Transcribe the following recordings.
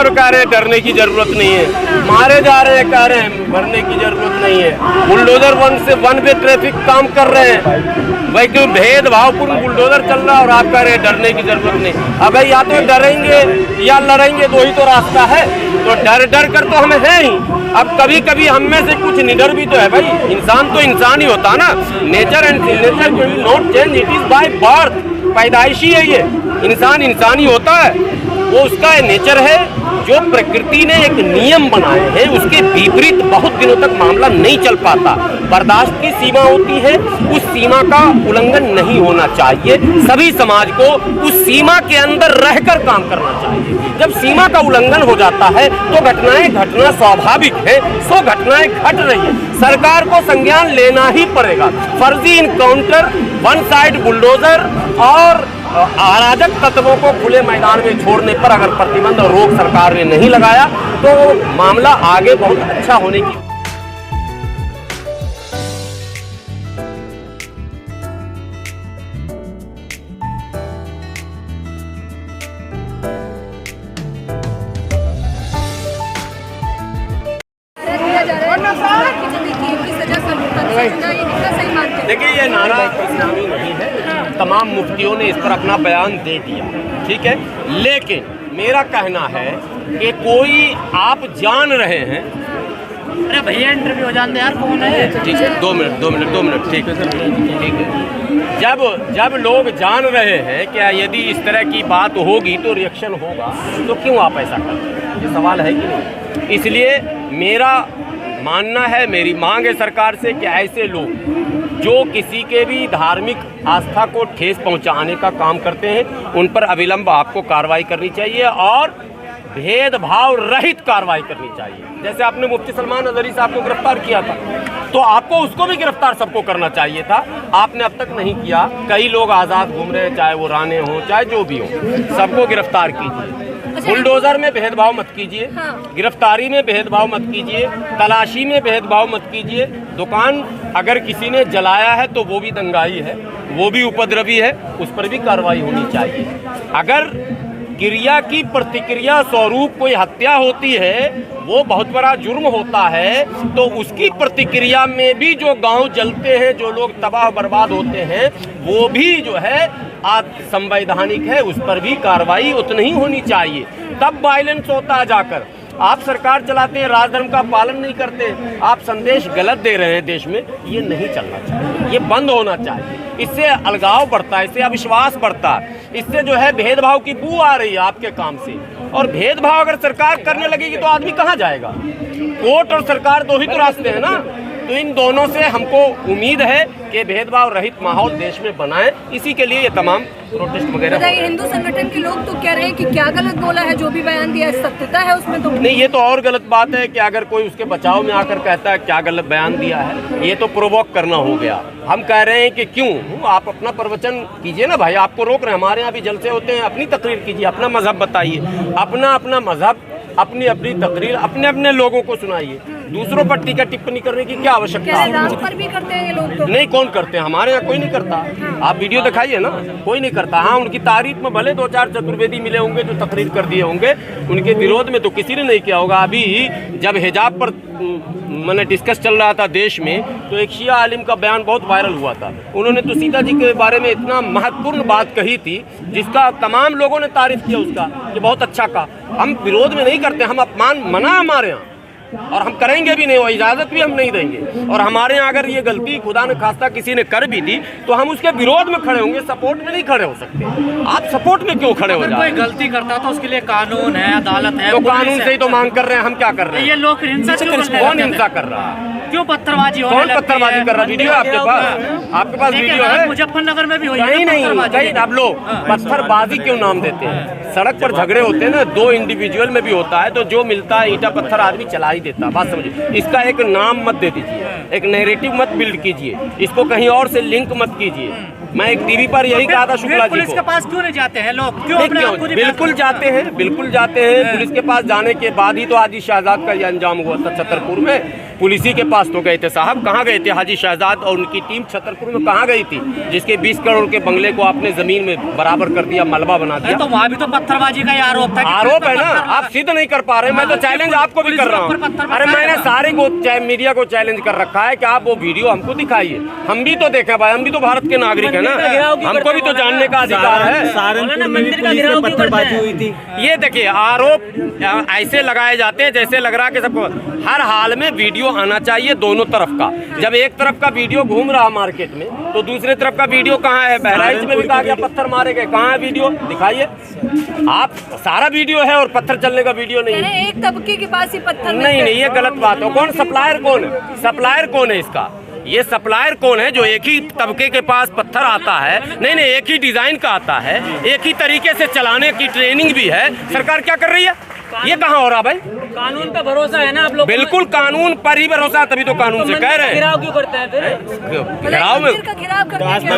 और कह रहे हैं डरने की जरूरत नहीं है, मारे जा रहे हैं, कह रहे हैं मरने की जरूरत नहीं है। बुलडोजर वन वे ट्रैफिक काम कर रहे हैं भाई, क्यों भेदभावपूर्ण बुलडोजर चल रहा है और आप कह रहे हैं डरने की जरूरत नहीं। अब भाई या तो डरेंगे या लड़ेंगे, दो ही तो रास्ता है। तो डर कर तो हम है ही। अब कभी कभी हम में से कुछ निडर भी तो है भाई, इंसान तो इंसान ही होता ना। Nature and nature will not change, it is by birth, पैदाइशी है ये। इंसान इंसान ही होता है, वो उसका नेचर है। जो प्रकृति ने एक नियम बनाए हैं उसके विपरीत बहुत दिनों तक मामला नहीं चल पाता। बर्दाश्त की सीमा होती है, उस सीमा का उल्लंघन नहीं होना चाहिए। सभी समाज को उस सीमा के अंदर रहकर काम करना चाहिए। जब सीमा का उल्लंघन हो जाता है तो घटनाएं घटना स्वाभाविक है, सो घटनाएं घट रही है, सरकार को संज्ञान लेना ही पड़ेगा। फर्जी इनकाउंटर, वन साइड बुलडोजर और अराजक तत्वों को खुले मैदान में छोड़ने पर अगर प्रतिबंध और रोक सरकार ने नहीं लगाया तो मामला आगे बहुत अच्छा होने की। देखिए, ये नारा इस्लामी नहीं है, तमाम मुफ्तियों ने इस पर अपना बयान दे दिया, ठीक है। लेकिन मेरा कहना है कि कोई आप जान रहे हैं, अरे भैया इंटरव्यू हो जाते यार, कौन है? ठीक है, 2 मिनट, ठीक है सर, ठीक है। जब लोग जान रहे हैं कि यदि इस तरह की बात होगी तो रिएक्शन होगा, तो क्यों आप ऐसा करते हैं? ये सवाल है कि नहीं? इसलिए मेरा मानना है, मेरी मांग है सरकार से कि ऐसे लोग जो किसी के भी धार्मिक आस्था को ठेस पहुंचाने का काम करते हैं उन पर अविलंब आपको कार्रवाई करनी चाहिए और भेदभाव रहित कार्रवाई करनी चाहिए। जैसे आपने मुफ्ती सलमान अजहरी साहब को गिरफ्तार किया था, तो आपको उसको भी गिरफ्तार सबको करना चाहिए था। आपने अब तक नहीं किया। कई लोग आज़ाद घूम रहे हैं, चाहे वो राणे हों चाहे जो भी हो, सबको गिरफ्तार कीजिए। बुलडोजर में भेदभाव मत कीजिए, गिरफ्तारी में भेदभाव मत कीजिए, तलाशी में भेदभाव मत कीजिए। दुकान अगर किसी ने जलाया है तो वो भी दंगाई है, वो भी उपद्रवी है, उस पर भी कार्रवाई होनी चाहिए। अगर क्रिया की प्रतिक्रिया स्वरूप कोई हत्या होती है, वो बहुत बड़ा जुर्म होता है, तो उसकी प्रतिक्रिया में भी जो गांव जलते हैं, जो लोग तबाह बर्बाद होते हैं, वो भी जो है संवैधानिक है, उस पर भी कार्रवाई उतनी ही होनी चाहिए। तब वायलेंस होता है जाकर। आप सरकार चलाते हैं, राजधर्म का पालन नहीं करते, आप संदेश गलत दे रहे हैं देश में, ये नहीं चलना चाहिए, ये बंद होना चाहिए। इससे अलगाव बढ़ता है, इससे अविश्वास बढ़ता है, इससे जो है भेदभाव की बू आ रही है आपके काम से। और भेदभाव अगर सरकार करने लगेगी तो आदमी कहाँ जाएगा? कोर्ट और सरकार दो ही तो रास्ते हैं ना। तो इन दोनों से हमको उम्मीद है कि भेदभाव रहित माहौल देश में बनाए। इसी के लिए ये तमाम प्रोटेस्ट वगैरह। हिंदू संगठन के लोग तो कह रहे हैं कि क्या गलत बोला है, जो भी बयान दिया सत्यता है उसमें? तो नहीं, ये तो और गलत बात है कि अगर कोई उसके बचाव में आकर कहता है क्या गलत बयान दिया है, ये तो प्रोवोक करना हो गया। हम कह रहे हैं कि क्यों आप अपना प्रवचन कीजिए ना भाई, आपको रोक रहे हैं। हमारे यहाँ भी जलसे होते हैं, अपनी तकरीर कीजिए, अपना मजहब बताइए, अपना मजहब, अपनी तकरीर अपने अपने लोगों को सुनाइए। दूसरों पर टीका टिप्पणी करने की क्या आवश्यकता है? पर भी करते हैं ये लोग तो। नहीं, कौन करते हैं? हमारे यहाँ कोई नहीं करता। आप वीडियो दिखाइए ना, कोई नहीं करता। हाँ, उनकी तारीफ में भले 2-4 चतुर्वेदी मिले होंगे जो तकरीर कर दिए होंगे, उनके विरोध में तो किसी ने नहीं किया होगा। अभी जब हिजाब पर मैंने डिस्कस चल रहा था देश में, तो एक शिया आलिम का बयान बहुत वायरल हुआ था। उन्होंने तो सीता जी के बारे में इतना महत्वपूर्ण बात कही थी जिसका तमाम लोगों ने तारीफ किया उसका, कि बहुत अच्छा कहा। हम विरोध में नहीं करते, हम अपमान मना हमारे यहाँ, और हम करेंगे भी नहीं, और इजाज़त भी हम नहीं देंगे। और हमारे यहाँ अगर ये गलती खुदा न खास्ता किसी ने कर भी दी तो हम उसके विरोध में खड़े होंगे, सपोर्ट में नहीं खड़े हो सकते। आप सपोर्ट में क्यों खड़े हो जाते? कोई गलती करता तो उसके लिए कानून है, अदालत है, तो कानून से ही तो मांग कर रहे हैं। हम क्या कर रहे हैं? ये लोग हिंसा कौन हिंसा कर रहा है? क्यों पत्थरबाजी हो? कौन पत्थरबाजी कर रहा है? वीडियो आपके पास? आपके पास वीडियो है? मुजफ्फरनगर में भी हुई है। नहीं, आप लोग पत्थरबाजी क्यों नाम देते हैं? सड़क पर झगड़े होते हैं ना, 2 इंडिविजुअल में भी होता है, तो जो मिलता है ईंटा पत्थर आदमी चला ही देता है। बात समझिए, इसका एक नाम मत दे दीजिए, एक नैरेटिव मत बिल्ड कीजिए, इसको कहीं और से लिंक मत कीजिए। मैं एक टीवी पर यही कहा था शुक्ला जी पुलिस को। के पास क्यों नहीं जाते हैं लोग? क्यों नहीं, अपने आप को क्यों? नहीं बिल्कुल जाते हैं, बिल्कुल जाते हैं। पुलिस के पास जाने के बाद ही तो हाजी शहजाद का ये अंजाम हुआ था छतरपुर में। पुलिस ही के पास तो गए थे साहब, कहाँ गए थे हाजी शहजाद और उनकी टीम छतरपुर में कहाँ गई थी, जिसके 20 करोड़ के बंगले को आपने जमीन में बराबर कर दिया, मलबा बना दिया। तो वहाँ भी तो पत्थरबाजी का ही आरोप था। आरोप है ना, आप सिद्ध नहीं कर पा रहे। मैं तो चैलेंज आपको भी कर रहा हूँ। अरे मैंने सारे को मीडिया को चैलेंज कर रखा है कि आप वो वीडियो हमको दिखाइए, हम भी तो देखें भाई, हम भी तो भारत के नागरिक है ना, हमको भी तो जानने का अधिकार है। सहारनपुर में भी पुलिस में पत्थरबाजी हुई थी। ये देखिए आरोप ऐसे लगाए जाते हैं जैसे लग रहा है कि सबको हर हाल में वीडियो आना चाहिए दोनों तरफ का। जब एक तरफ का वीडियो घूम रहा मार्केट में तो दूसरे तरफ का वीडियो कहाँ है? बहराइच में भी कहा गया पत्थर मारे गए, कहाँ है वीडियो? दिखाइए आप, सारा वीडियो है और पत्थर चलने का वीडियो नहीं है। एक तबके के पास ही पत्थर नहीं, ये गलत बात है। कौन सप्लायर कौन है? सप्लायर कौन है इसका? ये सप्लायर कौन है जो एक ही तबके के पास पत्थर आता है? नहीं, एक ही डिजाइन का आता है, एक ही तरीके से चलाने की ट्रेनिंग भी है। सरकार क्या कर रही है? ये कहाँ हो रहा भाई? कानून पे भरोसा है ना आप लोग? बिल्कुल कानून पर ही भरोसा, तभी तो कानून से कह रहे हैं। घिराव क्यों करते हैं फिर? घेराव में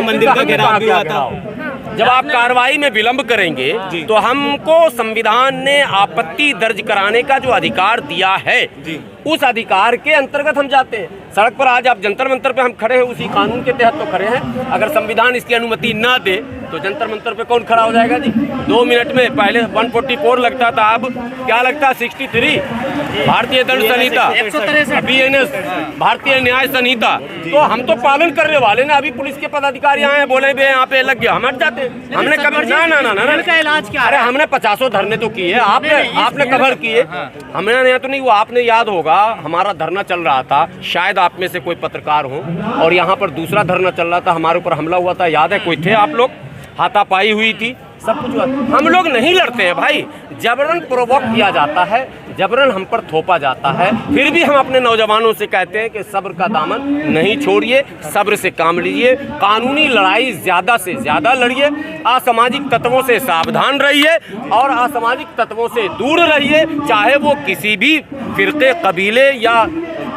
मंदिर का घेराव भी हुआ था। जब आप कार्रवाई में विलंब करेंगे तो हमको संविधान ने आपत्ति दर्ज कराने का जो अधिकार दिया है, उस अधिकार के अंतर्गत हम जाते हैं। सड़क पर आज आप जंतर मंतर पे हम खड़े हैं, उसी कानून के तहत तो खड़े हैं। अगर संविधान इसकी अनुमति ना दे तो जंतर मंतर पे कौन खड़ा हो जाएगा जी? 2 मिनट में, पहले 144 लगता था, अब क्या लगता है? 63 भारतीय दंड संहिता, BNS भारतीय न्याय संहिता। तो हम तो पालन करने वाले ना। अभी पुलिस के पदाधिकारी आए बोले बे यहाँ पे लग गया, हम हट जाते। हमने कभी ना का इलाज क्या? अरे हमने 50 धरने तो किए, आपने कवर किए, हमने नहीं तो नहीं। वो आपने याद होगा हमारा धरना चल रहा था, शायद आप में से कोई पत्रकार हो, और यहाँ पर दूसरा धरना चल रहा था, हमारे ऊपर हमला हुआ था, याद है? कोई थे आप लोग? हाथापाई हुई थी, सब कुछ हुआ। हम लोग नहीं लड़ते हैं भाई, जबरन प्रोवोक किया जाता है, जबरन हम पर थोपा जाता है। फिर भी हम अपने नौजवानों से कहते हैं कि सब्र का दामन नहीं छोड़िए, सब्र से काम लीजिए, कानूनी लड़ाई ज्यादा से ज्यादा लड़िए, असामाजिक तत्वों से सावधान रहिए और असामाजिक तत्वों से दूर रहिए, चाहे वो किसी भी फिरके, कबीले या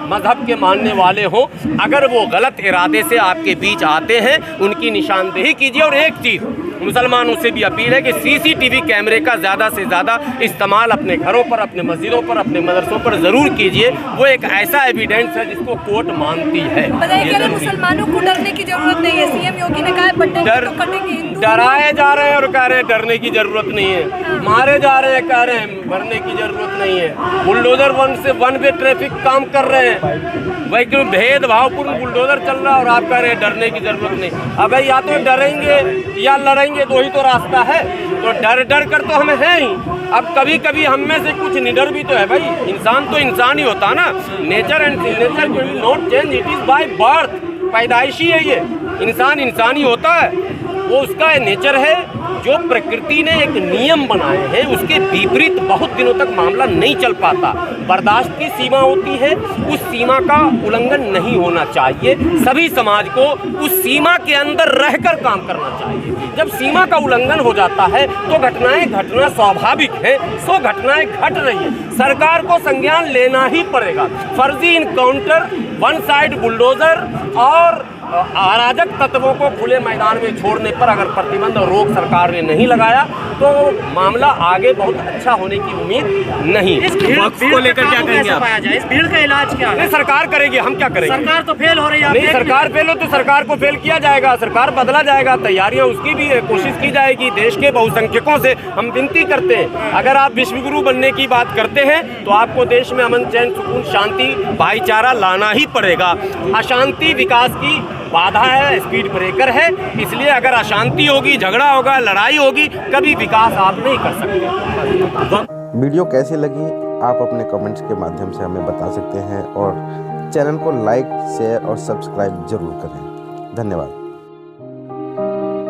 मजहब के मानने वाले हो। अगर वो गलत इरादे से आपके बीच आते हैं, उनकी निशानदेही कीजिए। और एक चीज़ मुसलमानों से भी अपील है कि CCTV कैमरे का ज़्यादा से ज़्यादा इस्तेमाल अपने घरों पर, अपने मस्जिदों पर, अपने मदरसों पर ज़रूर कीजिए। वो एक ऐसा एविडेंस है जिसको कोर्ट मानती है। मुसलमानों को डरने की जरूरत नहीं है। CM योगी ने कहा डराए जा रहे हैं और कह रहे हैं डरने की जरूरत नहीं है, मारे जा रहे हैं, कह रहे हैं मरने की जरूरत नहीं है। बुलडोजर वन वे ट्रैफिक काम कर रहे हैं, भाई क्यों भेदभावपूर्ण बुलडोजर चल रहा है और आप कह रहे हैं डरने की जरूरत नहीं। अब या तो डरेंगे या लड़ेंगे, दो ही तो रास्ता है। तो डर कर तो हमें है ही। अब कभी कभी हम में से कुछ निडर भी तो है भाई। इंसान तो इंसान ही होता ना। Nature and nature will not change, it is by birth. पैदाइशी है ये, इंसान इंसान ही होता है, वो उसका नेचर है। जो प्रकृति ने एक नियम बनाए हैं उसके विपरीत बहुत दिनों तक मामला नहीं चल पाता। बर्दाश्त की सीमा होती है, उस सीमा का उल्लंघन नहीं होना चाहिए। सभी समाज को उस सीमा के अंदर रहकर काम करना चाहिए। जब सीमा का उल्लंघन हो जाता है तो घटनाएं घटना स्वाभाविक है, सो घटनाएं घट रही है, सरकार को संज्ञान लेना ही पड़ेगा। फर्जी इनकाउंटर, वन साइड बुलडोजर और अराजक तत्वों को खुले मैदान में छोड़ने पर अगर प्रतिबंध और रोक सरकार ने नहीं लगाया तो मामला आगे बहुत अच्छा होने की उम्मीद नहीं। इस भीड़ को लेकर क्या कहेंगे आप? इस भीड़ का इलाज क्या है? सरकार करेगी, हम क्या करेंगे? सरकार तो फेल हो रही है। नहीं, सरकार फेल हो तो सरकार को फेल किया जाएगा, सरकार बदला जाएगा, तैयारियां उसकी भी है, कोशिश की जाएगी। देश के बहुसंख्यकों से हम विनती करते हैं, अगर आप विश्वगुरु बनने की बात करते हैं तो आपको देश में अमन, चैन, सुकून, शांति, भाईचारा लाना ही पड़ेगा। अशांति विकास की बाधा है, स्पीड ब्रेकर है। इसलिए अगर अशांति होगी, झगड़ा होगा, लड़ाई होगी, कभी विकास आप नहीं कर सकते। वीडियो कैसी लगी आप अपने कमेंट्स के माध्यम से हमें बता सकते हैं और चैनल को लाइक, शेयर और सब्सक्राइब जरूर करें। धन्यवाद।